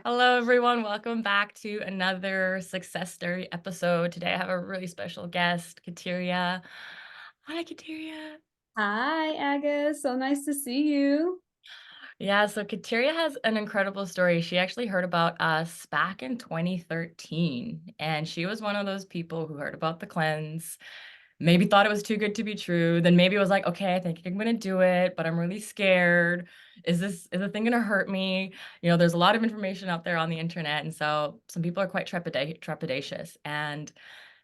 Hello, everyone. Welcome back to another success story episode. Today, I have a really special guest, Kateria. Hi, Kateria. Hi, Aga. So nice to see you. Yeah, so Kateria has an incredible story. She actually heard about us back in 2013, and she was one of those people who heard about the cleanse, maybe thought it was too good to be true, then maybe was like, okay, I think I'm gonna do it, but I'm really scared. Is the thing gonna hurt me? There's a lot of information out there on the internet, and so some people are quite trepidatious, and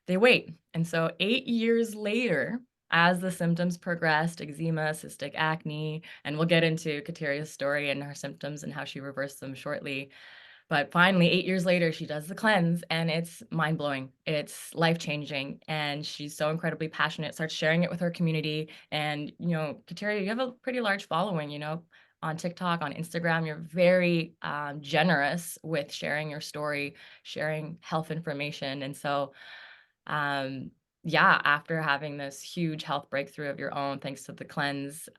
they wait. And so 8 years later, as the symptoms progressed, eczema, cystic acne, and we'll get into Kateria's story and her symptoms and how she reversed them shortly. But finally, 8 years later, she does the cleanse and it's mind blowing. It's life changing. And she's so incredibly passionate, starts sharing it with her community. And, Kateria, you have a pretty large following, on TikTok, on Instagram. You're very generous with sharing your story, sharing health information. And so, um, yeah, after having this huge health breakthrough of your own, thanks to the cleanse,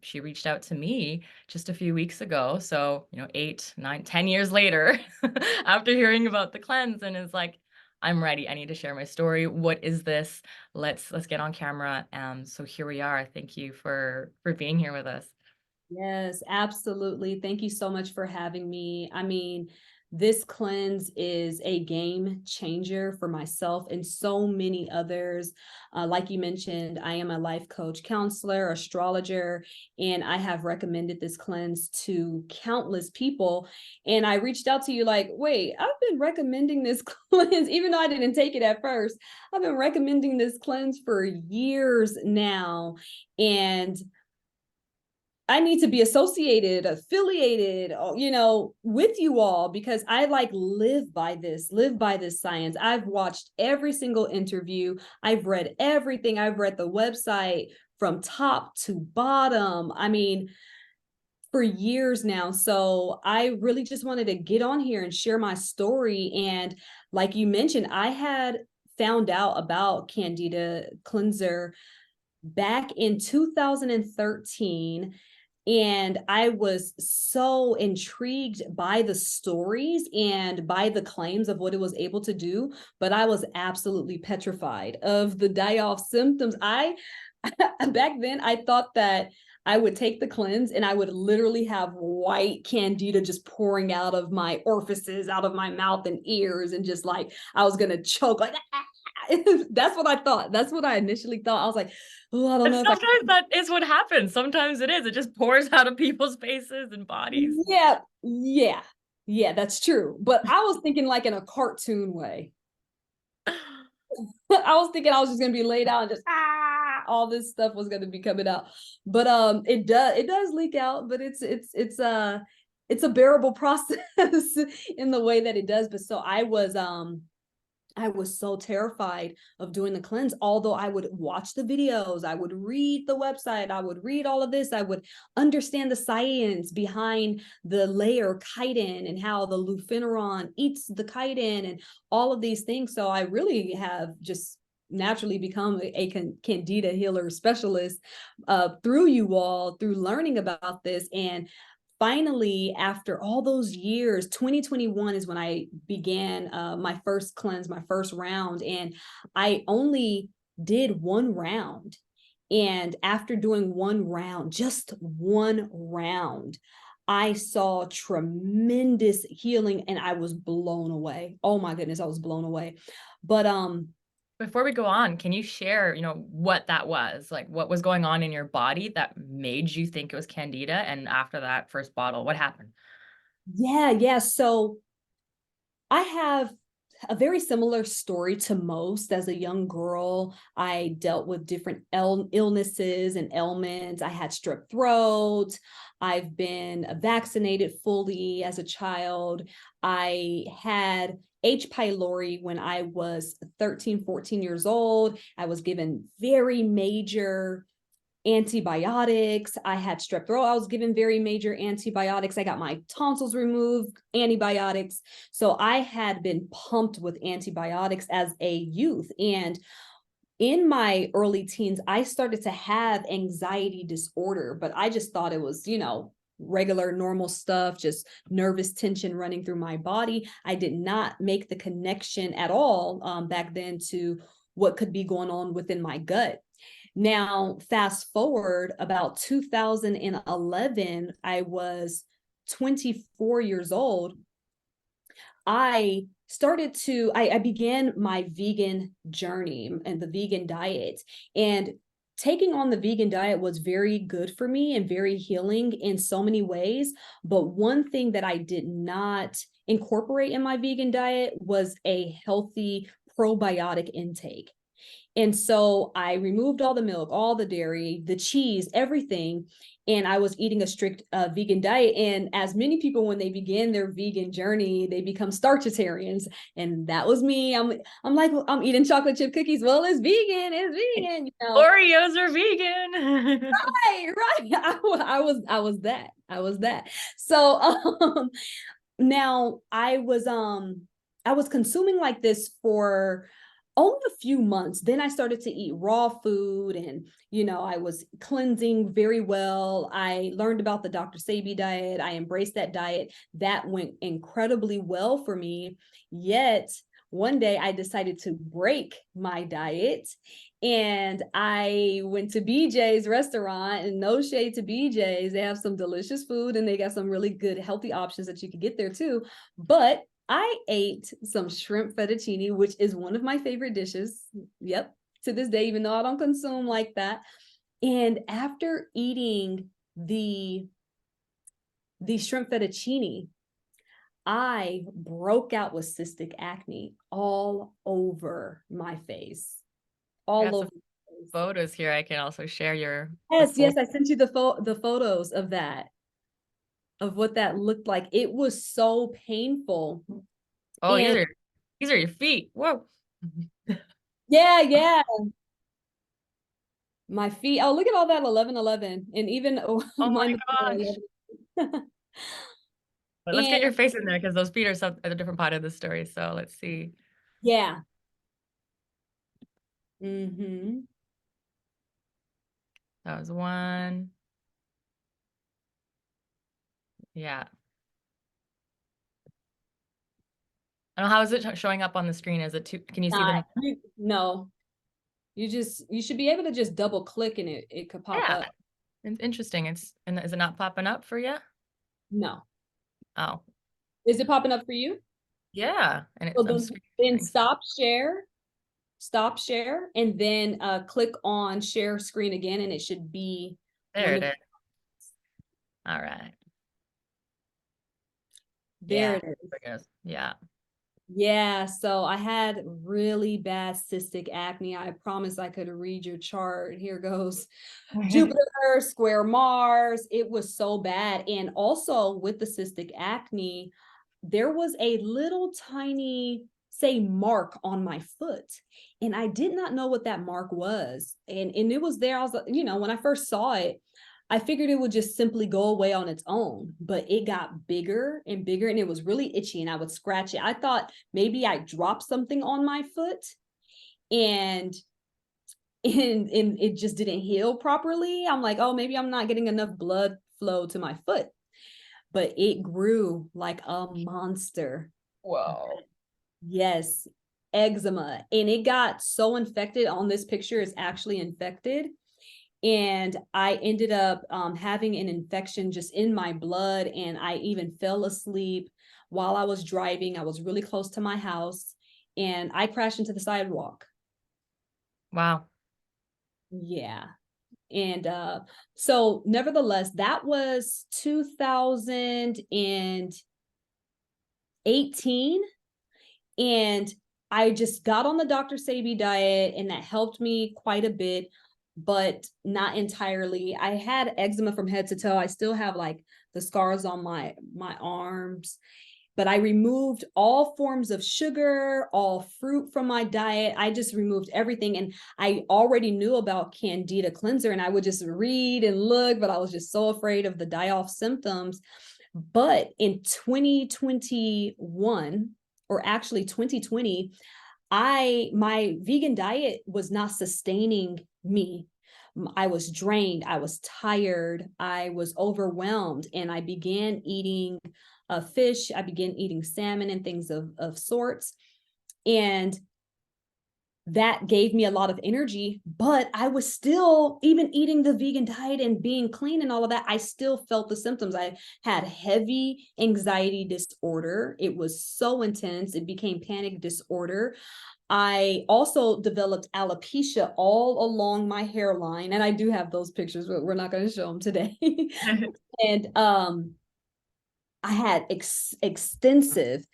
she reached out to me just a few weeks ago. So, 8, 9, 10 years later, after hearing about the cleanse, and is like, I'm ready. I need to share my story. What is this? Let's get on camera. So here we are. Thank you for being here with us. Yes, absolutely. Thank you so much for having me. This cleanse is a game changer for myself and so many others. Like you mentioned, I am a life coach, counselor, astrologer, and I have recommended this cleanse to countless people. And I reached out to you like, wait, I've been recommending this cleanse, even though I didn't take it at first. I've been recommending this cleanse for years now. And I need to be associated, affiliated, with you all because I like live by this science. I've watched every single interview. I've read everything. I've read the website from top to bottom. For years now. So I really just wanted to get on here and share my story. And like you mentioned, I had found out about Candida Cleanser back in 2013, and I was so intrigued by the stories and by the claims of what it was able to do, but I was absolutely petrified of the die-off symptoms. I back then I thought that I would take the cleanse and I would literally have white candida just pouring out of my orifices, out of my mouth and ears, and just like I was gonna choke like that's what I thought. That's what I initially thought. I was like, oh, I don't And know if I sometimes that is what happens. Sometimes it is. It just pours out of people's faces and bodies. yeah, yeah, yeah, that's true. But I was thinking like in a cartoon way. I was thinking I was just gonna be laid out and just all this stuff was gonna be coming out. But it does leak out, but it's a bearable process in the way that it does. But so I was so terrified of doing the cleanse. Although I would watch the videos, I would read the website, I would read all of this, I would understand the science behind the layer chitin and how the lufeneron eats the chitin and all of these things. So I really have just naturally become a candida healer specialist through you all, through learning about this. And finally, after all those years, 2021 is when I began my first cleanse, my first round, and I only did one round. And after doing one round, just one round, I saw tremendous healing and I was blown away. Oh my goodness, I was blown away. But Before we go on, can you share, what that was? Like, what was going on in your body that made you think it was candida? And after that first bottle, what happened? yeah. So I have a very similar story to most. As a young girl, I dealt with different illnesses and ailments. I had strep throat. I've been vaccinated fully as a child. I had H. pylori when I was 13, 14 years old. I was given very major antibiotics. I had strep throat. I was given very major antibiotics. I got my tonsils removed, antibiotics. So I had been pumped with antibiotics as a youth. And in my early teens, I started to have anxiety disorder, but I just thought it was, regular normal stuff, just nervous tension running through my body. I did not make the connection at all back then to what could be going on within my gut. Now, fast forward about 2011, I was 24 years old. I began my vegan journey and the vegan diet. And taking on the vegan diet was very good for me and very healing in so many ways. But one thing that I did not incorporate in my vegan diet was a healthy probiotic intake. And so I removed all the milk, all the dairy, the cheese, everything. And I was eating a strict vegan diet. And as many people, when they begin their vegan journey, they become starchitarians. And that was me. I'm like, well, I'm eating chocolate chip cookies. Well, it's vegan, you know. Oreos are vegan. Right. I was that. So now I was consuming like this for only a few months. Then I started to eat raw food, and I was cleansing very well. I learned about the Dr. Sebi diet. I embraced that diet. That went incredibly well for me. Yet one day I decided to break my diet, and I went to BJ's restaurant. And no shade to BJ's, they have some delicious food and they got some really good healthy options that you could get there too. But I ate some shrimp fettuccine, which is one of my favorite dishes. Yep, to this day, even though I don't consume like that. And after eating the shrimp fettuccine, I broke out with cystic acne all over my face. I All got over. some photos here. I can also share Yes, I sent you the photos of that, of what that looked like. It was so painful. Oh, And these are your feet. Whoa. yeah. My feet. Oh, look at all that 11. And even Oh mine. my gosh. But let's And get your face in there because those feet are a different part of the story. So let's see. yeah. Mm-hmm. That was one. Yeah. I don't know, how is it showing up on the screen? Is it too, can you see them? No. You should be able to just double click and it could pop Yeah. up. It's interesting. And is it not popping up for you? No. Oh, Is it popping up for you? yeah. And So I'm then screen. stop share, and then click on share screen again, and it should be There one it of is. All right. there Yeah. it is. There it goes. Yeah. Yeah, so I had really bad cystic acne. I promise I could read your chart. Here goes. Jupiter, square Mars. It was so bad. And also with the cystic acne, there was a little tiny, say, mark on my foot. And I did not know what that mark was. And it was there. I was, when I first saw it, I figured it would just simply go away on its own, but it got bigger and bigger, and it was really itchy, and I would scratch it. I thought maybe I dropped something on my foot, and it just didn't heal properly. I'm like, oh, maybe I'm not getting enough blood flow to my foot. But it grew like a monster. Whoa. Yes, eczema. And it got so infected. On this picture, it's actually infected. And I ended up having an infection just in my blood. And I even fell asleep while I was driving. I was really close to my house, and I crashed into the sidewalk. Wow. Yeah. And so nevertheless, that was 2018. And I just got on the Dr. Sebi diet, and that helped me quite a bit, but not entirely. I had eczema from head to toe. I still have like the scars on my arms, but I removed all forms of sugar, all fruit from my diet. I just removed everything. And I already knew about Candida Cleanser, and I would just read and look, but I was just so afraid of the die-off symptoms. But in 2021, or actually 2020, my vegan diet was not sustaining me. I was drained, I was tired, I was overwhelmed, and I began eating fish, I began eating salmon and things of sorts. And that gave me a lot of energy, but I was still, even eating the vegan diet and being clean and all of that, I still felt the symptoms. I had heavy anxiety disorder. It was so intense. It became panic disorder. I also developed alopecia all along my hairline. And I do have those pictures, but we're not going to show them today. And I had extensive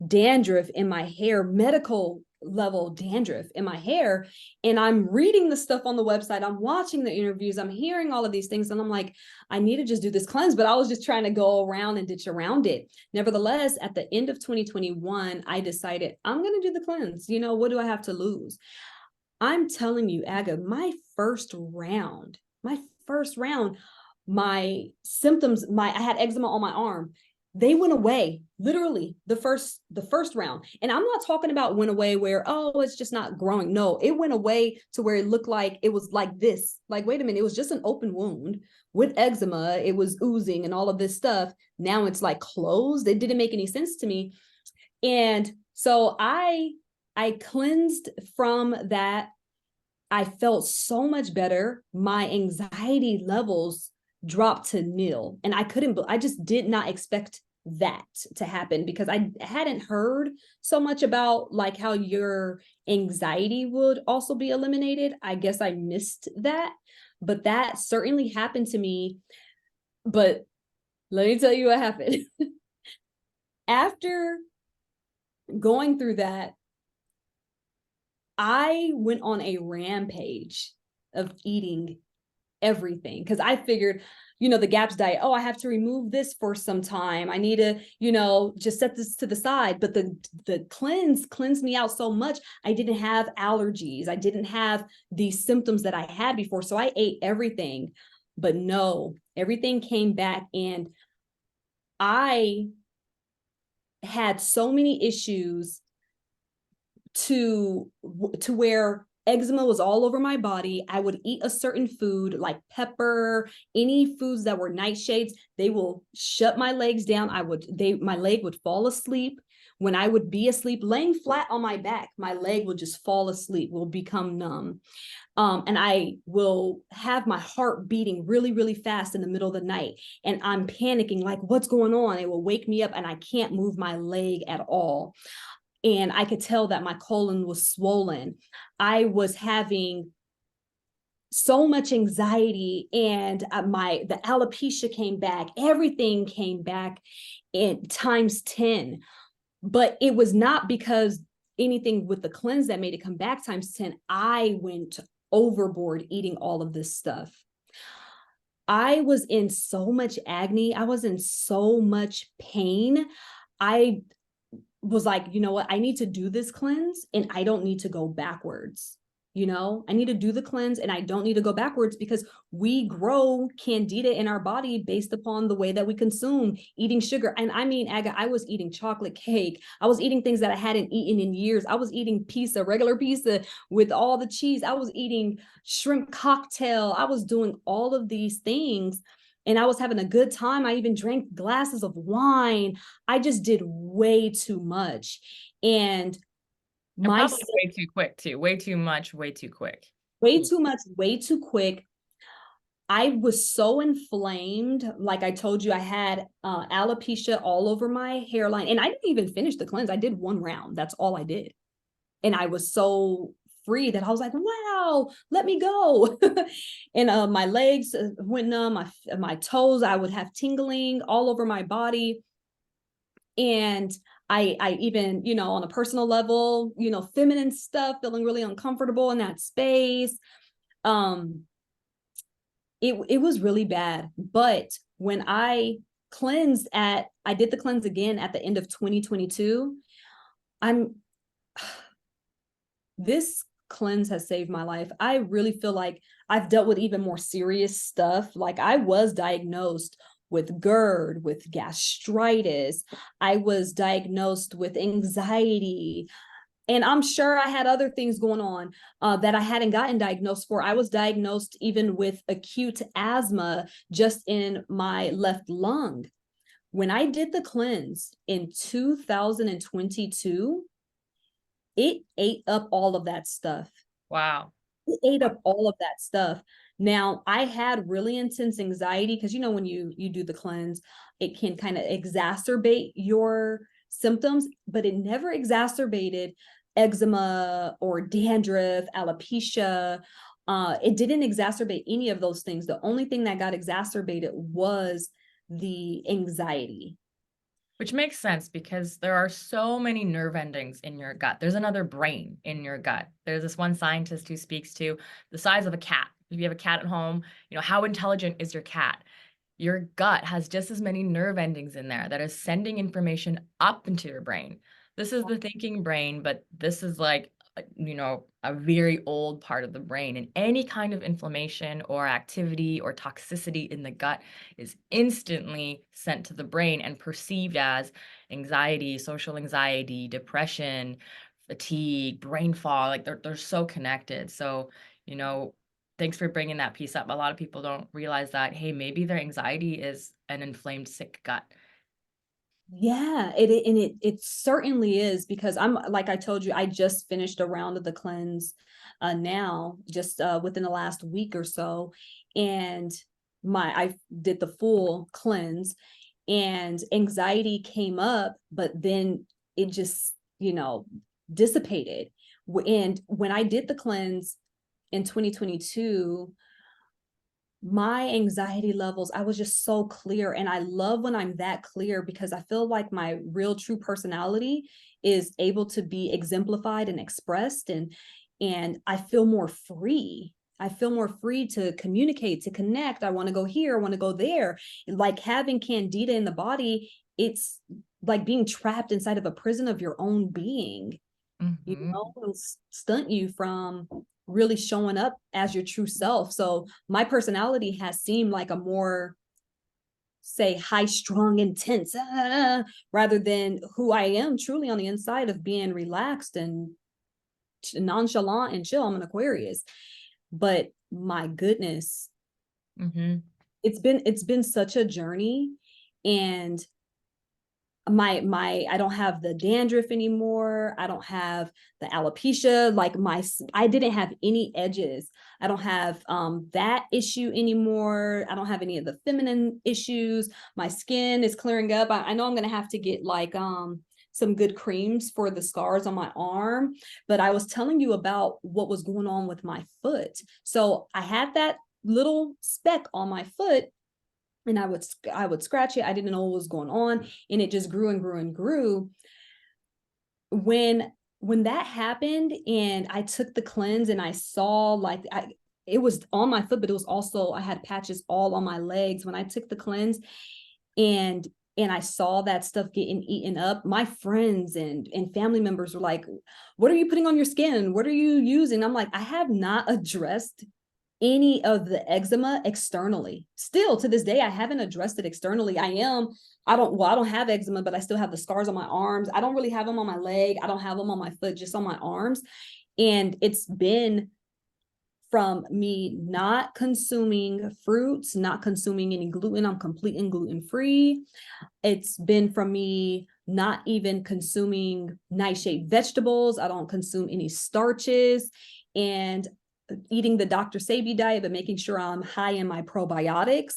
dandruff in my hair, medical level dandruff in my hair. And I'm reading the stuff on the website, I'm watching the interviews, I'm hearing all of these things. And I'm like, I need to just do this cleanse, but I was just trying to go around and ditch around it. Nevertheless, at the end of 2021, I decided I'm going to do the cleanse. You know, what do I have to lose? I'm telling you, Aga, my first round, my symptoms, I had eczema on my arm. They went away literally the first round. And I'm not talking about went away where, oh, it's just not growing. No, it went away to where it looked like it was like this. Like, wait a minute, it was just an open wound with eczema. It was oozing and all of this stuff. Now it's like closed. It didn't make any sense to me. And so I cleansed from that. I felt so much better. My anxiety levels dropped to nil. And I just did not expect that to happen, because I hadn't heard so much about like how your anxiety would also be eliminated. I guess I missed that, but that certainly happened to me. But let me tell you what happened. After going through that, I went on a rampage of eating everything, because I figured, you know, the GAPS diet, oh, I have to remove this for some time. I need to, you know, just set this to the side. But the cleanse cleansed me out so much. I didn't have allergies. I didn't have these symptoms that I had before. So I ate everything. But no, everything came back, and I had so many issues to where eczema was all over my body. I would eat a certain food like pepper, any foods that were nightshades, they will shut my legs down. My leg would fall asleep. When I would be asleep, laying flat on my back, my leg will just fall asleep, will become numb. And I will have my heart beating really, really fast in the middle of the night. And I'm panicking, like, what's going on? It will wake me up, and I can't move my leg at all. And I could tell that my colon was swollen. I was having so much anxiety, and the alopecia came back. Everything came back in times 10. But it was not because anything with the cleanse that made it come back times 10. I went overboard eating all of this stuff. I was in so much agony. I was in so much pain. I was like, you know what, I need to do this cleanse, and I don't need to go backwards. You know, I need to do the cleanse, and I don't need to go backwards, because we grow candida in our body based upon the way that we consume eating sugar. And I mean, Aga, I was eating chocolate cake. I was eating things that I hadn't eaten in years. I was eating pizza, regular pizza with all the cheese. I was eating shrimp cocktail. I was doing all of these things, and I was having a good time. I even drank glasses of wine. I just did way too much. And my probably way too quick too. Way too much, way too quick. way too much, way too quick. I was so inflamed. Like I told you, I had alopecia all over my hairline, and I didn't even finish the cleanse. I did one round. That's all I did. And I was so free that I was like, wow, let me go. And my legs went numb, my toes, I would have tingling all over my body. And I even, you know, on a personal level, you know, feminine stuff, feeling really uncomfortable in that space. It was really bad. But when I did the cleanse again at the end of 2022, this cleanse has saved my life. I really feel like I've dealt with even more serious stuff. Like, I was diagnosed with GERD, with gastritis. I was diagnosed with anxiety. And I'm sure I had other things going on that I hadn't gotten diagnosed for. I was diagnosed even with acute asthma just in my left lung. When I did the cleanse in 2022, it ate up all of that stuff. Wow. It ate up all of that stuff. Now, I had really intense anxiety because, when you do the cleanse, it can kind of exacerbate your symptoms, but it never exacerbated eczema or dandruff, alopecia. It didn't exacerbate any of those things. The only thing that got exacerbated was the anxiety. Which makes sense because there are so many nerve endings in your gut. There's another brain in your gut. There's this one scientist who speaks to the size of a cat. If you have a cat at home, how intelligent is your cat? Your gut has just as many nerve endings in there that is sending information up into your brain. This is the thinking brain, but this is like, a very old part of the brain. And any kind of inflammation or activity or toxicity in the gut is instantly sent to the brain and perceived as anxiety, social anxiety, depression, fatigue, brain fog. Like they're so connected. So, you know, thanks for bringing that piece up. A lot of people don't realize that, hey, maybe their anxiety is an inflamed, sick gut. Yeah, it certainly is because I'm like I told you, I just finished a round of the cleanse now, just within the last week or so. And I did the full cleanse and anxiety came up, but then it just, dissipated. And when I did the cleanse in 2022, my anxiety levels, I was just so clear. And I love when I'm that clear because I feel like my real true personality is able to be exemplified and expressed. And I feel more free. I feel more free to communicate, to connect. I want to go here, I want to go there. Like having candida in the body, it's like being trapped inside of a prison of your own being. Hmm. It'll stunt you from really showing up as your true self. So my personality has seemed like a more, say, high strung, intense, rather than who I am truly on the inside of being relaxed and nonchalant and chill. I'm an Aquarius. But my goodness, Hmm. it's been such a journey. And I don't have the dandruff anymore. I don't have the alopecia. Like I didn't have any edges. I don't have that issue anymore. I don't have any of the feminine issues. My skin is clearing up. I know I'm gonna have to get like some good creams for the scars on my arm, but I was telling you about what was going on with my foot. So I had that little speck on my foot and I would scratch it. I didn't know what was going on, and it just grew and grew and grew. When that happened, and I took the cleanse, and I saw like it was on my foot, but it was also I had patches all on my legs. When I took the cleanse, and I saw that stuff getting eaten up, my friends and family members were like, "What are you putting on your skin? What are you using?" I'm like, "I have not addressed any of the eczema externally. Still to this day, I haven't addressed it externally. I don't have eczema, but I still have the scars on my arms. I don't really have them on my leg. I don't have them on my foot, just on my arms. And it's been from me not consuming fruits, not consuming any gluten. I'm completely gluten free. It's been from me not even consuming nightshade vegetables. I don't consume any starches. And eating the Dr. Sebi diet, but making sure I'm high in my probiotics.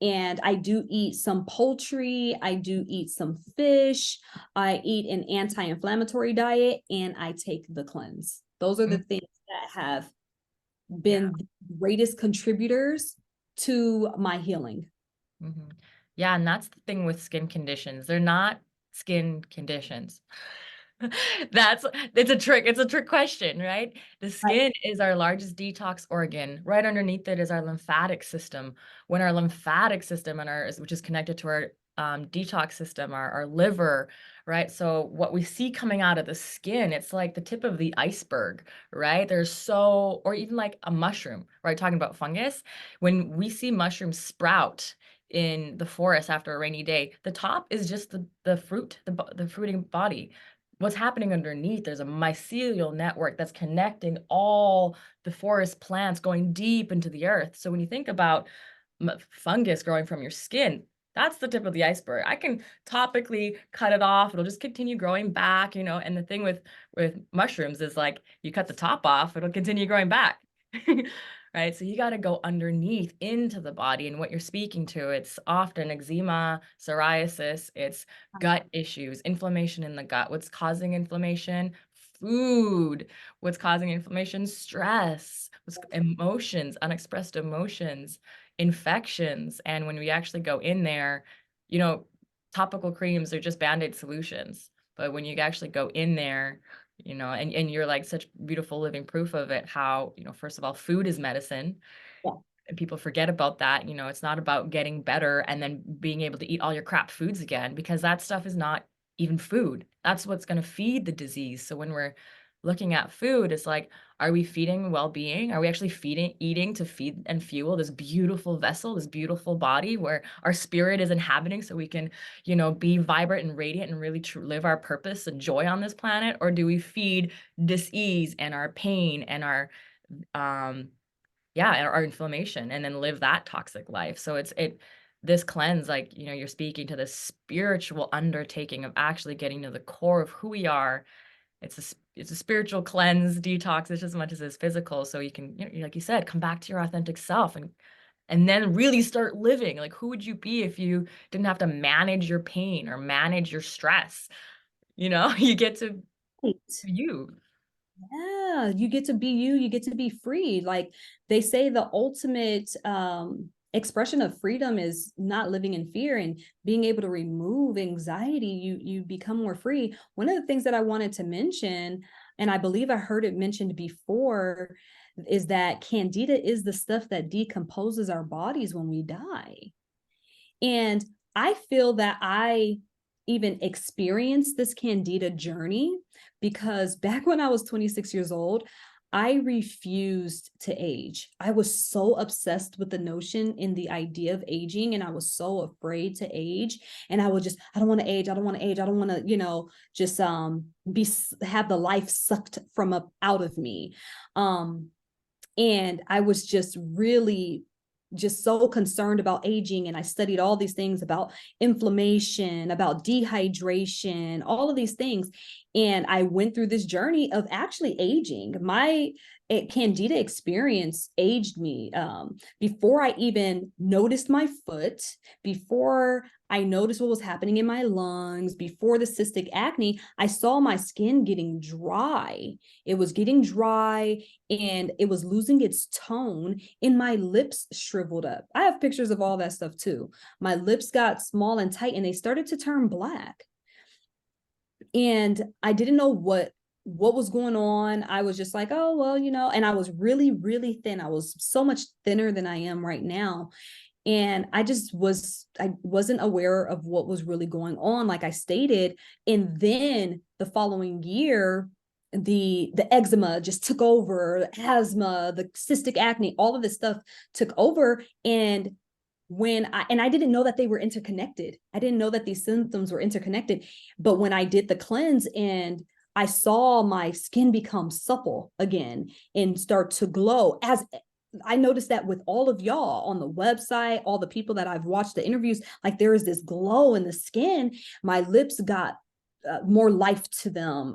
And I do eat some poultry. I do eat some fish. I eat an anti-inflammatory diet, and I take the cleanse. Those are the things that have Yeah. been the greatest contributors to my healing. Hmm. Yeah, and that's the thing with skin conditions. They're not skin conditions. That's it's a trick question, right? The Right. skin is our largest detox organ. Right underneath it is our lymphatic system. When our lymphatic system which is connected to our detox system, our liver, right? So what we see coming out of the skin, it's like the tip of the iceberg, right? Or even like a mushroom, right? Talking about fungus. When we see mushrooms sprout in the forest after a rainy day, the top is just the fruit, the fruiting body. what's happening underneath, there's a mycelial network that's connecting all the forest plants going deep into the earth. So when you think about fungus growing from your skin, that's the tip of the iceberg. I can topically cut it off. It'll just continue growing back, you know. And the thing with mushrooms is like you cut the top off, it'll continue growing back. Right? So you got to go underneath into the body. And what you're speaking to, it's often eczema, psoriasis, it's gut issues, inflammation in the gut. What's causing inflammation? Food. What's causing inflammation? Stress. What's emotions, unexpressed emotions, infections. And when we actually go in there, you know, topical creams are just band-aid solutions. But when you actually go in there, you know, and you're like such beautiful living proof of it, how, you know, first of all, food is medicine. Yeah. And people forget about that. You know, it's not about getting better and then being able to eat all your crap foods again, because that stuff is not even food. That's what's going to feed the disease. So when we're looking at food, it's like, are we feeding well-being? Are we actually eating to feed and fuel this beautiful vessel, this beautiful body where our spirit is inhabiting so we can, you know, be vibrant and radiant and really live our purpose and joy on this planet? Or do we feed dis-ease and our pain and our, um, yeah, and our inflammation, and then live that toxic life? So this cleanse, like, you know, you're speaking to this spiritual undertaking of actually getting to the core of who we are. It's a spiritual cleanse, detox, just as much as it's physical. So you can, you know, like you said, come back to your authentic self and then really start living. Like, who would you be if you didn't have to manage your pain or manage your stress? You know, you get to Right. be you. Yeah, you get to be you, you get to be free. Like they say, the ultimate expression of freedom is not living in fear and being able to remove anxiety. You become more free. One of the things that I wanted to mention, and I believe I heard it mentioned before, is that candida is the stuff that decomposes our bodies when we die. And I feel that I even experienced this candida journey because back when I was 26 years old, I refused to age. I was so obsessed with the notion and the idea of aging, and I was so afraid to age. And I would just, I don't want to age. I don't want to age. I don't want to, you know, just have the life sucked from out of me. And I was just really just so concerned about aging, and I studied all these things about inflammation, about dehydration, all of these things. And I went through this journey of actually aging. My candida experience aged me. Before I even noticed my foot, before I noticed what was happening in my lungs, before the cystic acne, I saw my skin getting dry. It was getting dry and it was losing its tone, and my lips shriveled up. I have pictures of all that stuff too. My lips got small and tight and they started to turn black. And I didn't know what was going on. I was just like, oh, well, you know, and I was really, really thin. I was so much thinner than I am right now. And I wasn't aware of what was really going on, like I stated. And then the following year, the eczema just took over, the asthma, the cystic acne, all of this stuff took over. And I didn't know that they were interconnected. I didn't know that these symptoms were interconnected. But when I did the cleanse and I saw my skin become supple again and start to glow, as I noticed that with all of y'all on the website, all the people that I've watched the interviews, like there is this glow in the skin. My lips got more life to them.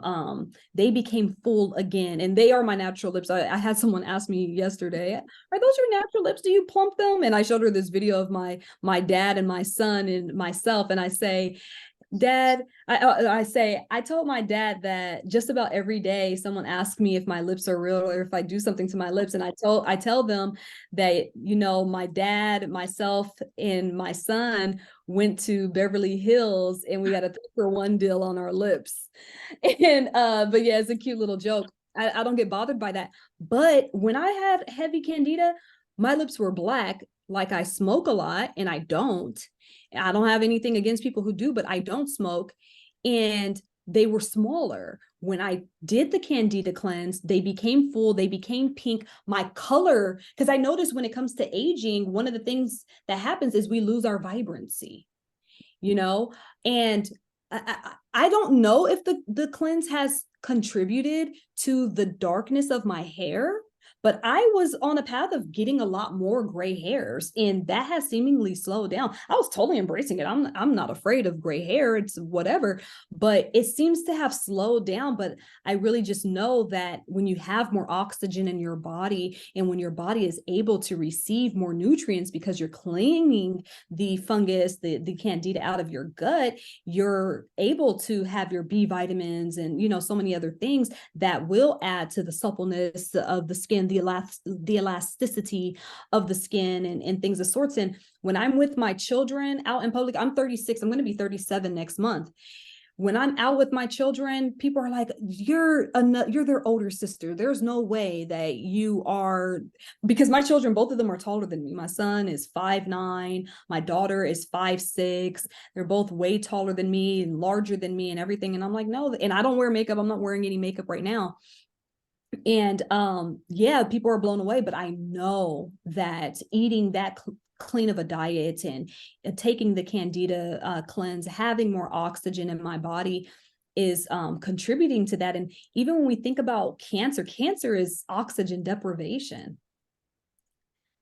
They became full again, and they are my natural lips. I had someone ask me yesterday, "Are those your natural lips? Do you plump them?" And I showed her this video of my dad and my son and myself, and I say, Dad, I say, I told my dad that just about every day someone asks me if my lips are real or if I do something to my lips. And I tell them that, you know, my dad, myself, and my son went to Beverly Hills and we got a 3-for-1 deal on our lips. And but yeah, it's a cute little joke. I don't get bothered by that. But when I had heavy candida, my lips were black. Like I smoke a lot and I don't have anything against people who do, but I don't smoke. And they were smaller. When I did the candida cleanse, they became full, they became pink. My color, because I noticed when it comes to aging, one of the things that happens is we lose our vibrancy, you know? And I don't know if the cleanse has contributed to the darkness of my hair, but I was on a path of getting a lot more gray hairs, and that has seemingly slowed down. I was totally embracing it. I'm not afraid of gray hair. It's whatever, but it seems to have slowed down. But I really just know that when you have more oxygen in your body, and when your body is able to receive more nutrients because you're cleaning the fungus, the candida out of your gut, you're able to have your B vitamins and, you know, so many other things that will add to the suppleness of the skin, the elasticity of the skin, and things of sorts. And when I'm with my children out in public, I'm 36, I'm going to be 37 next month. When I'm out with my children, people are like, you're their older sister. There's no way that you are, because my children, both of them are taller than me. My son is 5'9", my daughter is 5'6". They're both way taller than me and larger than me and everything. And I'm like, no, and I don't wear makeup. I'm not wearing any makeup right now. And yeah, people are blown away, but I know that eating that clean of a diet and taking the candida cleanse, having more oxygen in my body is contributing to that. And even when we think about cancer is oxygen deprivation.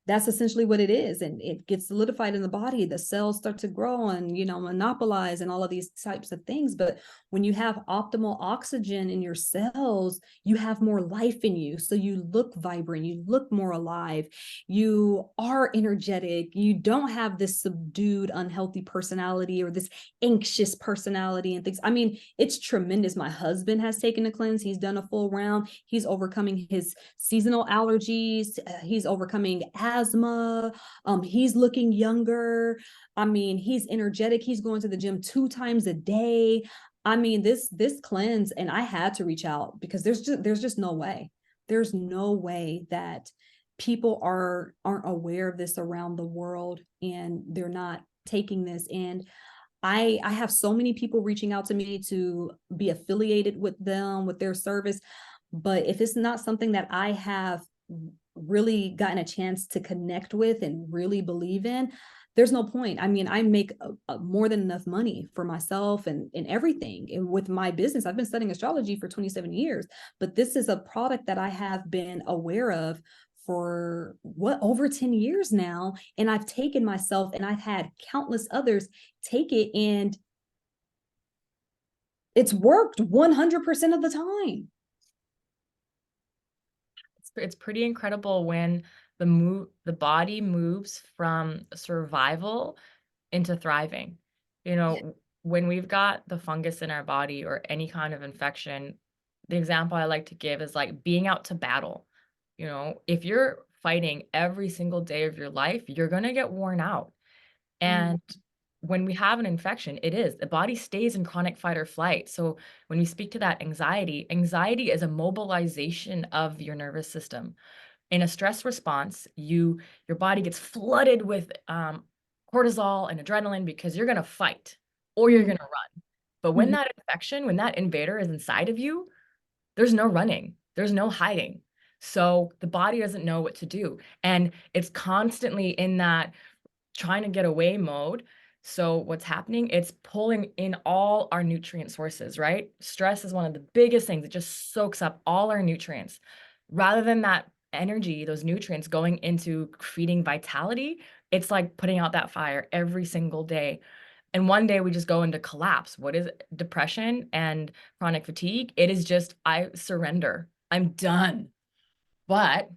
That's essentially what it is. And it gets solidified in the body. The cells start to grow and, you know, monopolize and all of these types of things. But when you have optimal oxygen in your cells, you have more life in you. So you look vibrant, you look more alive, you are energetic, you don't have this subdued, unhealthy personality or this anxious personality and things. I mean, it's tremendous. My husband has taken a cleanse. He's done a full round. He's overcoming his seasonal allergies. He's overcoming asthma. He's looking younger. I mean, he's energetic. He's going to the gym 2 times a day. I mean, this cleanse, and I had to reach out because there's just no way. There's no way that people aren't aware of this around the world, and they're not taking this. And I have so many people reaching out to me to be affiliated with them, with their service. But if it's not something that I have really gotten a chance to connect with and really believe in, there's no point. I mean, I make more than enough money for myself and everything. And with my business, I've been studying astrology for 27 years, but this is a product that I have been aware of for over 10 years now. And I've taken myself, and I've had countless others take it, and it's worked 100% of the time. It's pretty incredible when the body moves from survival into thriving. You know, when we've got the fungus in our body or any kind of infection, the example I like to give is like being out to battle. You know, if you're fighting every single day of your life, you're going to get worn out. And when we have an infection, the body stays in chronic fight or flight. So when we speak to that anxiety is a mobilization of your nervous system. In a stress response, your body gets flooded with cortisol and adrenaline because you're going to fight or you're going to run. But when that infection, when that invader is inside of you, there's no running, there's no hiding. So the body doesn't know what to do. And it's constantly in that trying to get away mode. So what's happening? It's pulling in all our nutrient sources, right? Stress is one of the biggest things. It just soaks up all our nutrients. Rather than that energy, those nutrients going into feeding vitality, it's like putting out that fire every single day. And one day we just go into collapse. What is it? Depression and chronic fatigue? It is just, I surrender. I'm done. But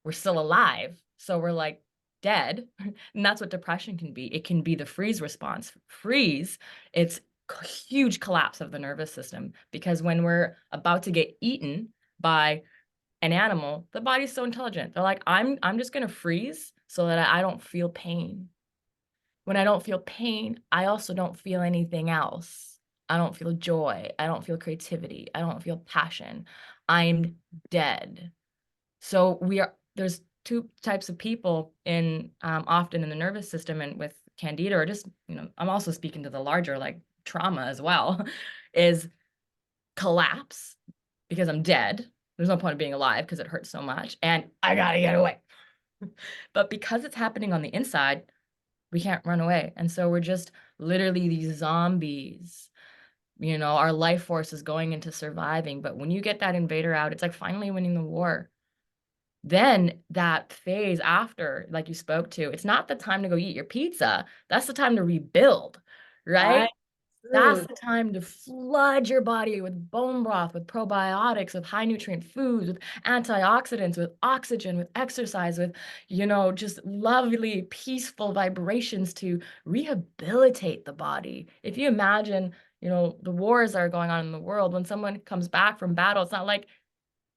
we're still alive. So we're like dead. And that's what depression can be. It can be the freeze response. Freeze, it's huge collapse of the nervous system, because when we're about to get eaten by an animal, the body's so intelligent. They're like, I'm just going to freeze so that I don't feel pain. When I don't feel pain, I also don't feel anything else. I don't feel joy. I don't feel creativity. I don't feel passion. I'm dead. So there's 2 types of people in often in the nervous system and with candida, or just, you know, I'm also speaking to the larger like trauma as well, is collapse because I'm dead. There's no point of being alive because it hurts so much and I gotta get away. But because it's happening on the inside, we can't run away. And so we're just literally these zombies You know, our life force is going into surviving. But when you get that invader out, it's like finally winning the war. Then that phase after, like you spoke to, it's not the time to go eat your pizza. That's the time to rebuild, right? Right. That's True. the time to flood your body with bone broth, with probiotics, with high nutrient foods, with antioxidants, with oxygen, with exercise, with, you know, just lovely, peaceful vibrations to rehabilitate the body. If you imagine, you know, the wars that are going on in the world, when someone comes back from battle, it's not like,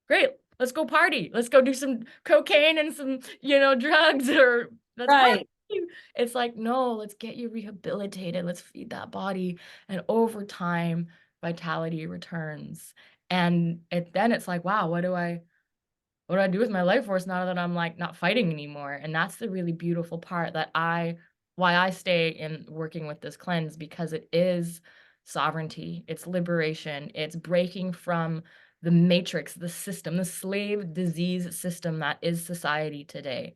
great, let's go party. Let's go do some cocaine and some, you know, drugs or let's party. Right. It's like, no, let's get you rehabilitated. Let's feed that body. And over time, vitality returns. And then it's like, wow, what do I do with my life force now that I'm like not fighting anymore? And that's the really beautiful part why I stay in working with this cleanse, because it is sovereignty, it's liberation, it's breaking from the matrix, the system, the slave disease system that is society today,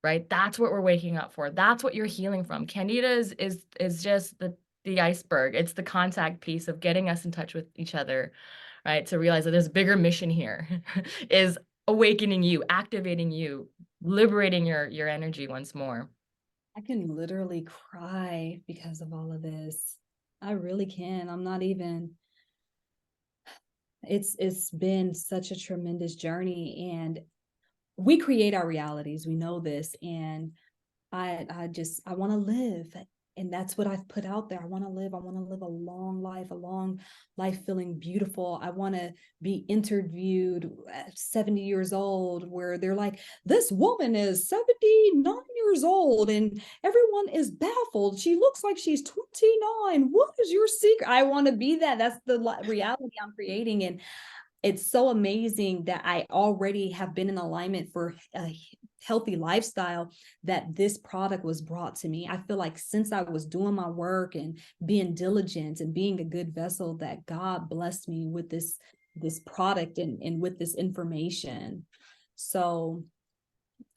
right? That's what we're waking up for. That's what you're healing from. Candida is just the iceberg. It's the contact piece of getting us in touch with each other, right? To realize that there's a bigger mission here is awakening you, activating you, liberating your energy once more. I can literally cry because of all of this. I really can. I'm not even, it's been such a tremendous journey, and we create our realities. We know this. And I want to live. And that's what I've put out there. I want to live. I want to live a long life feeling beautiful. I want to be interviewed at 70 years old, where they're like, this woman is 79 years old and everyone is baffled. She looks like she's 29. What is your secret? I want to be that. That's the reality I'm creating. And it's so amazing that I already have been in alignment for a healthy lifestyle, that this product was brought to me. I feel like since I was doing my work and being diligent and being a good vessel, that God blessed me with this product and with this information. So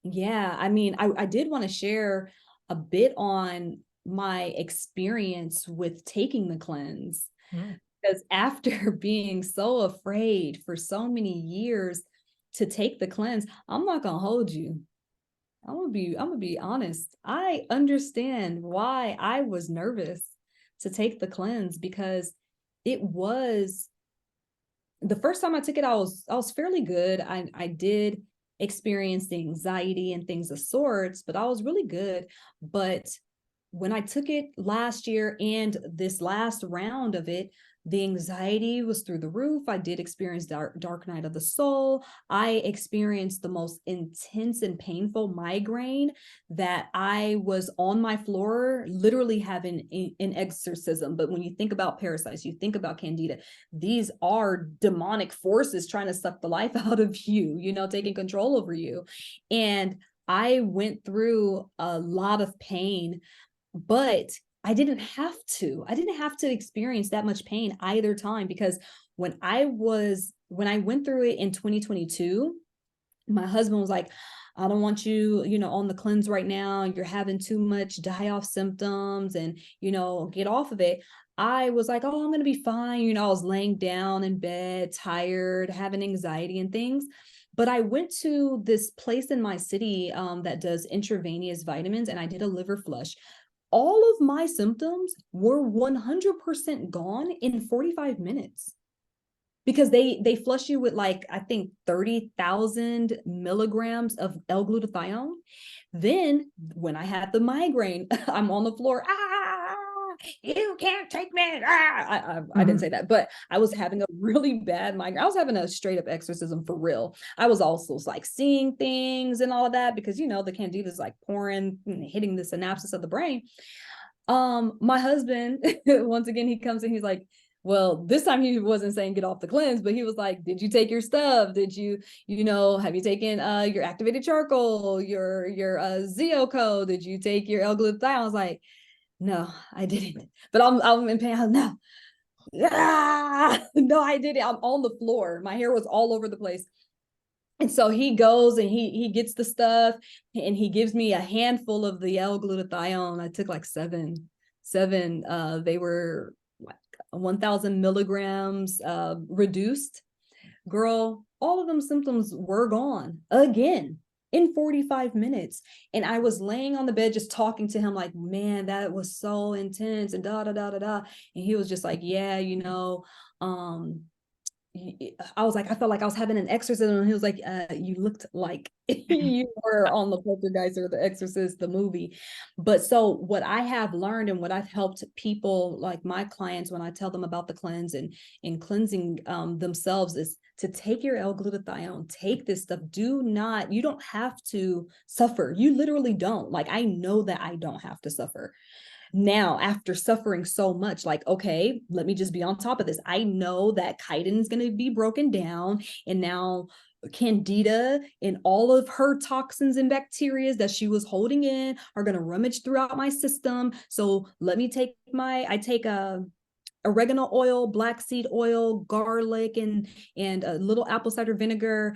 yeah, I mean, I did want to share a bit on my experience with taking the cleanse, Mm. because after being so afraid for so many years to take the cleanse, I'm not gonna hold you. I'm gonna be honest. I understand why I was nervous to take the cleanse, because it was the first time I took it, I was fairly good. I did experience the anxiety and things of sorts, but I was really good. But when I took it last year and this last round of it, the anxiety was through the roof. I did experience dark night of the soul. I experienced the most intense and painful migraine, that I was on my floor literally having an exorcism. But when you think about parasites, you think about candida, these are demonic forces trying to suck the life out of you, taking control over you. And I went through a lot of pain, but I didn't have to experience that much pain either time, because when I went through it in 2022, my husband was like, I don't want you, on the cleanse right now. You're having too much die-off symptoms, and, get off of it. I was like, oh, I'm going to be fine. I was laying down in bed, tired, having anxiety and things. But I went to this place in my city that does intravenous vitamins, and I did a liver flush. All of my symptoms were 100% gone in 45 minutes, because they flush you with, like, I think 30,000 milligrams of L-glutathione. Then when I had the migraine, I'm on the floor, you can't take me. I didn't say that, but I was having a really bad migraine. I was having a straight up exorcism for real. I was also like seeing things and all of that, because the candida is like pouring and hitting the synapses of the brain. My husband, once again, he comes and he's like, well, this time he wasn't saying get off the cleanse, but he was like, did you take your stuff? Did you, have you taken your activated charcoal, your Zeoco? Did you take your L-glutathione? I was like, no, I didn't. But I'm in pain. No. No, I didn't. I'm on the floor. My hair was all over the place. And so he goes and he gets the stuff, and he gives me a handful of the L-glutathione. I took like seven. They were 1,000 milligrams reduced, girl, all of them symptoms were gone again in 45 minutes. And I was laying on the bed just talking to him like, man, that was so intense and da da da da da. And he was just like, yeah, I was like, I felt like I was having an exorcism. And he was like, you looked like you were on the Poltergeist or the Exorcist, the movie. But so what I have learned and what I've helped people like my clients when I tell them about the cleanse and cleansing themselves is to take your L-glutathione, take this stuff. You don't have to suffer. You literally don't. Like, I know that I don't have to suffer now after suffering so much. Like, okay, let me just be on top of this. I know that chitin is going to be broken down, and now Candida and all of her toxins and bacteria that she was holding in are going to rummage throughout my system. So let me take I take a oregano oil, black seed oil, garlic, and a little apple cider vinegar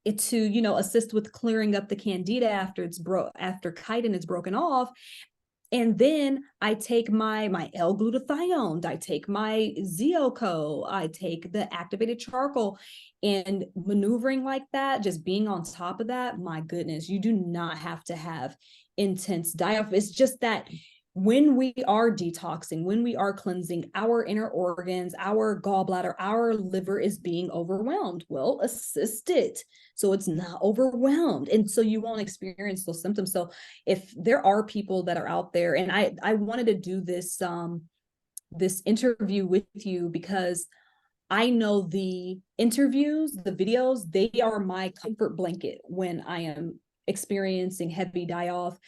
to assist with clearing up the candida after chitin is broken off. And then I take my L-glutathione, I take my Zeoco, I take the activated charcoal, and maneuvering like that, just being on top of that, my goodness, you do not have to have intense diet. It's just that when we are detoxing, when we are cleansing our inner organs, our gallbladder, our liver is being overwhelmed. Well, assist it so it's not overwhelmed. And so you won't experience those symptoms. So if there are people that are out there, and I wanted to do this interview with you because I know the interviews, the videos, they are my comfort blanket when I am experiencing heavy die off.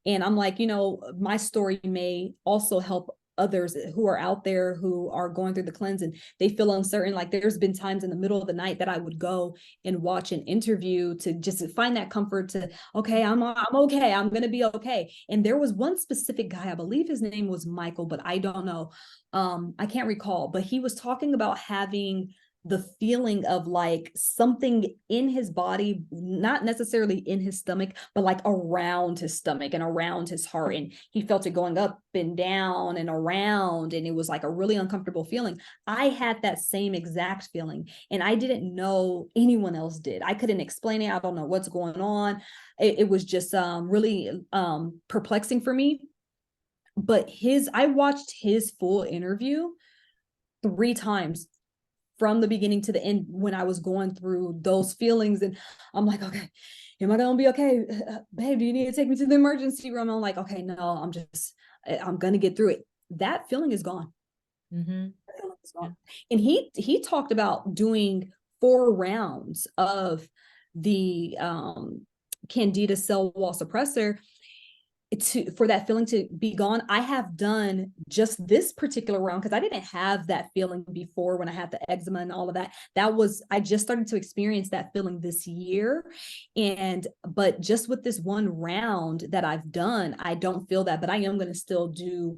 And I'm like, my story may also help others who are out there who are going through the cleanse and they feel uncertain. Like, there's been times in the middle of the night that I would go and watch an interview to just find that comfort to, okay, I'm okay. I'm going to be okay. And there was one specific guy, I believe his name was Michael, but I don't know. I can't recall, but he was talking about having the feeling of like something in his body, not necessarily in his stomach, but like around his stomach and around his heart. And he felt it going up and down and around. And it was like a really uncomfortable feeling. I had that same exact feeling, and I didn't know anyone else did. I couldn't explain it. I don't know what's going on. It was just really perplexing for me. But I watched his full interview 3 times from the beginning to the end when I was going through those feelings. And I'm like, okay, am I going to be okay? Babe, do you need to take me to the emergency room? I'm like, okay, no, I'm going to get through it. That feeling is gone. Mm-hmm. That feeling is gone. And he talked about doing 4 rounds of the Candida cell wall suppressor for that feeling to be gone. I have done just this particular round because I didn't have that feeling before when I had the eczema and all of that. I just started to experience that feeling this year. But just with this one round that I've done, I don't feel that, but I am going to still do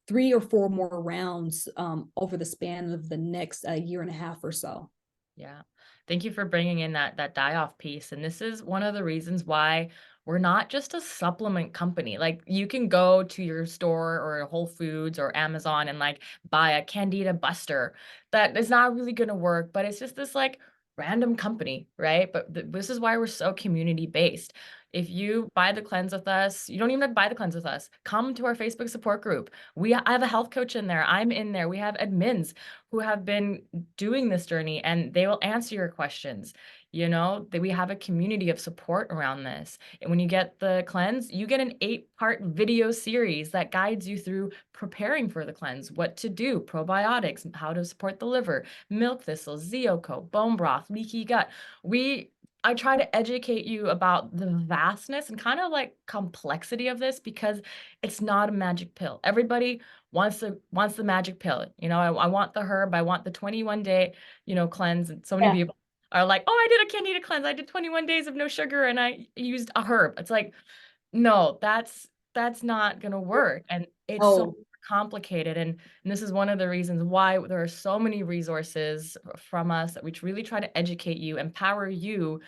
3 or 4 more rounds over the span of the next year and a half or so. Yeah. Thank you for bringing in that die-off piece. And this is one of the reasons why we're not just a supplement company. Like, you can go to your store or Whole Foods or Amazon and like buy a Candida Buster that is not really going to work, but it's just this like random company, right? But this is why we're so community based. If you buy the cleanse with us, you don't even have to buy the cleanse with us. Come to our Facebook support group. I have a health coach in there. I'm in there. We have admins who have been doing this journey, and they will answer your questions. That we have a community of support around this. And when you get the cleanse, you get an 8-part video series that guides you through preparing for the cleanse, what to do, probiotics, how to support the liver, milk thistle, zeoco, bone broth, leaky gut. I try to educate you about the vastness and kind of like complexity of this, because it's not a magic pill. Everybody wants the magic pill. I want the herb, I want the 21-day, cleanse. And so many people are like, oh, I did a Candida cleanse. I did 21 days of no sugar and I used a herb. It's like, no, that's not going to work. And it's so complicated. And this is one of the reasons why there are so many resources from us that we really try to educate you, empower you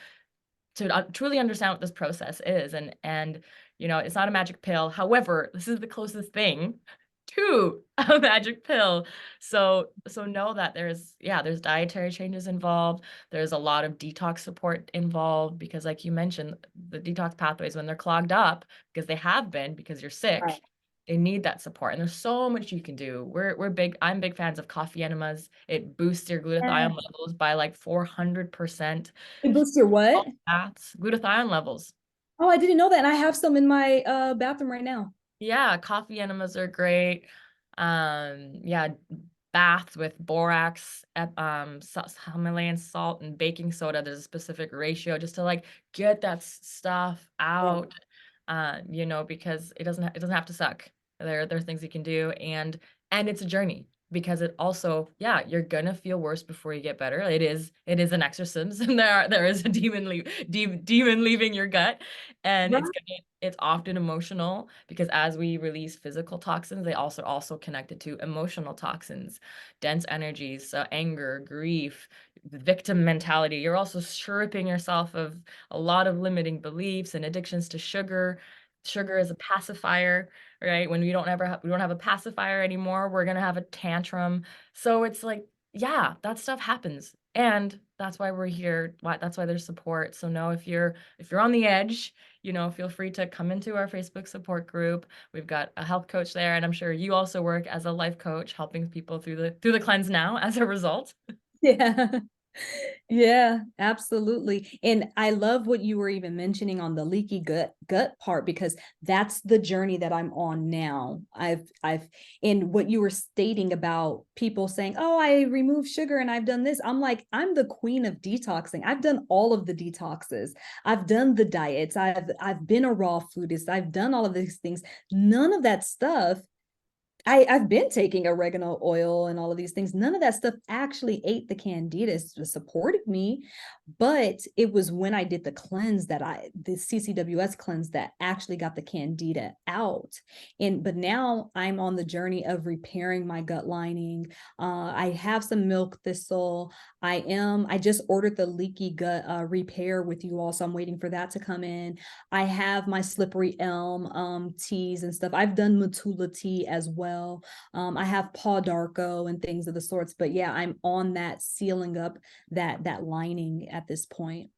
to truly understand what this process is. And it's not a magic pill. However, this is the closest thing to a magic pill. So know that there's dietary changes involved. There's a lot of detox support involved because like you mentioned, the detox pathways when they're clogged up because they have been because you're Right. sick, they need that support. And there's so much you can do. I'm big fans of coffee enemas. It boosts your glutathione Yeah. levels by like 400%. It boosts your what? Baths, glutathione levels. Oh, I didn't know that. And I have some in my bathroom right now. Yeah, coffee enemas are great. Yeah, baths with borax, Himalayan salt, and baking soda. There's a specific ratio just to like get that stuff Yeah. out. Because it doesn't have to suck. There are things you can do, and it's a journey because it also, yeah, you're gonna feel worse before you get better. It is an exorcism. There is a demon leaving your gut, and Right. it's often emotional because as we release physical toxins, they also connected to emotional toxins, dense energies, so anger, grief, victim mentality. You're also stripping yourself of a lot of limiting beliefs and addictions to sugar. Sugar is a pacifier, right? When we don't have a pacifier anymore, we're gonna have a tantrum. So it's like, yeah, that stuff happens. And that's why we're here. That's why there's support. So know if you're on the edge, feel free to come into our Facebook support group. We've got a health coach there, and I'm sure you also work as a life coach, helping people through the cleanse now as a result. Yeah. Yeah, absolutely. And I love what you were even mentioning on the leaky gut part because that's the journey that I'm on now. I've and what you were stating about people saying, "Oh, I removed sugar and I've done this." I'm like, I'm the queen of detoxing. I've done all of the detoxes. I've done the diets. I've been a raw foodist. I've done all of these things. None of that stuff I've been taking oregano oil and all of these things. None of that stuff actually ate the candida. It supported me, but it was when I did the cleanse the CCWS cleanse that actually got the candida out. But now I'm on the journey of repairing my gut lining. I have some milk thistle. I just ordered the leaky gut repair with you all, so I'm waiting for that to come in. I have my slippery elm teas and stuff. I've done Matula tea as well. I have Paw Darko and things of the sorts. But yeah, I'm on that sealing up that lining at this point.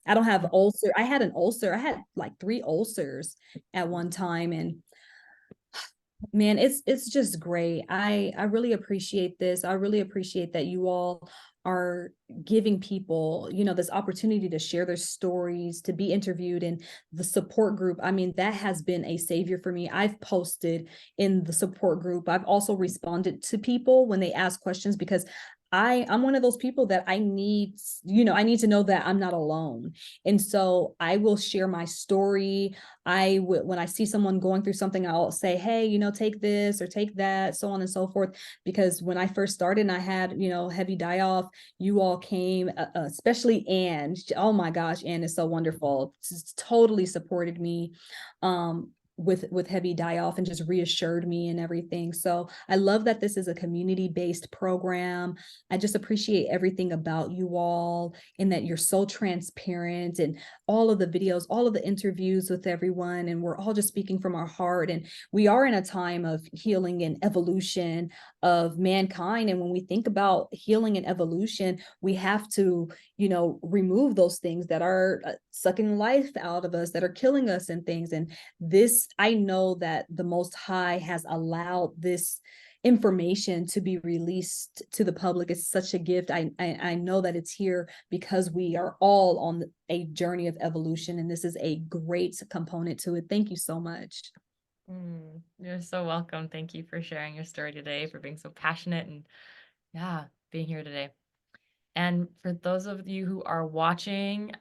I don't have ulcer. I had an ulcer. I had like 3 ulcers at one time, and man, it's just great. I really appreciate this. I really appreciate that you all are giving people, this opportunity to share their stories, to be interviewed in the support group. I mean, that has been a savior for me. I've posted in the support group. I've also responded to people when they ask questions because I'm one of those people that I need to know that I'm not alone. And so I will share my story. When I see someone going through something, I'll say, hey, take this or take that, so on and so forth. Because when I first started and I had, heavy die off, you all came, especially Anne. Oh my gosh, Anne is so wonderful. Just totally supported me. With heavy die off and just reassured me and everything. So I love that this is a community-based program. I just appreciate everything about you all and that you're so transparent and all of the videos, all of the interviews with everyone. And we're all just speaking from our heart. And we are in a time of healing and evolution of mankind. And when we think about healing and evolution, we have to, remove those things that are sucking life out of us, that are killing us and things. And I know that the Most High has allowed this information to be released to the public. It's such a gift. I know that it's here because we are all on a journey of evolution, and this is a great component to it. Thank you so much. You're so welcome. Thank you for sharing your story today, for being so passionate and yeah, being here today. And for those of you who are watching,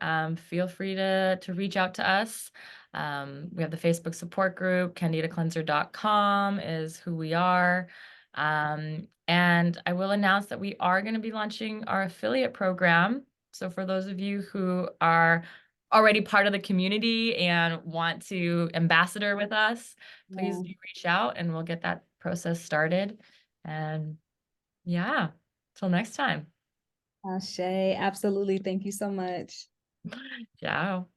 feel free to reach out to us. We have the Facebook support group, candidacleanser.com is who we are. And I will announce that we are going to be launching our affiliate program. So for those of you who are already part of the community and want to ambassador with us, please Yeah. do reach out and we'll get that process started. And yeah, till next time. Ashe, absolutely. Thank you so much. Ciao.